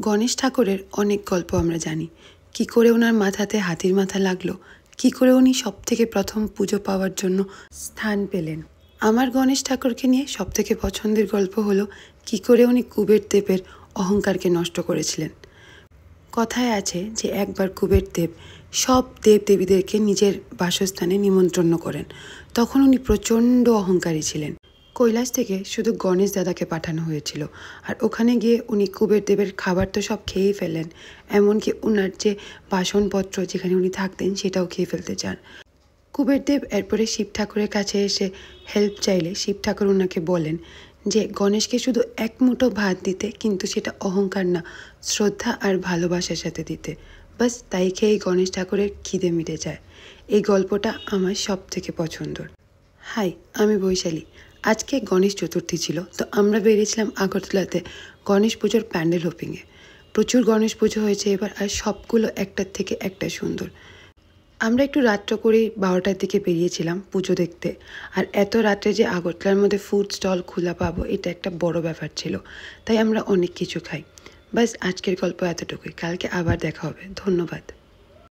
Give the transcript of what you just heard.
গণেশ ঠাকুরের অনেক গল্প আমরা জানি। কি করে ওনার মাথাতে হাতির মাথা লাগলো, কি করে উনি সবথেকে প্রথম পুজো পাওয়ার জন্য স্থান পেলেন। আমার গণেশ ঠাকুরকে নিয়ে সবথেকে পছন্দের গল্প হলো কি করে উনি কুবের দেবের অহংকারকে নষ্ট করেছিলেন। কথায় আছে যে একবার কুবের দেব সব দেব দেবীদেরকে নিজের বাসস্থানে নিমন্ত্রণ করেন। তখন উনি প্রচণ্ড অহংকারী ছিলেন। কৈলাস থেকে শুধু গণেশ দাদাকে পাঠানো হয়েছিল, আর ওখানে গিয়ে উনি কুবের দেবের খাবার তো সব খেয়েই ফেলেন, এমনকি ওনার যে বাসনপত্র যেখানে উনি থাকতেন সেটাও খেয়ে ফেলতে চান। কুবের দেব এরপরে শিব ঠাকুরের কাছে এসে হেল্প চাইলে শিব ঠাকুর ওনাকে বলেন যে গণেশকে শুধু এক মুঠো ভাত দিতে, কিন্তু সেটা অহংকার না, শ্রদ্ধা আর ভালোবাসার সাথে দিতে। বাস তাই খেয়েই গণেশ ঠাকুরের খিদে মিটে যায়। এই গল্পটা আমার সব থেকে পছন্দর। হাই, আমি বৈশালী। আজকে গণেশ চতুর্থী ছিল, তো আমরা বেরিয়েছিলাম আগরতলাতে গণেশ পুজোর প্যান্ডেল হোপিংয়ে। প্রচুর গণেশ পুজো হয়েছে এবার, আর সবগুলো একটার থেকে একটা সুন্দর। আমরা একটু রাত্র করেই 12টার দিকে বেরিয়েছিলাম পুজো দেখতে, আর এত রাত্রে যে আগরতলার মধ্যে ফুড স্টল খোলা পাবো এটা একটা বড় ব্যাপার ছিল, তাই আমরা অনেক কিছু খাই। বাস আজকের গল্প এতটুকুই, কালকে আবার দেখা হবে। ধন্যবাদ।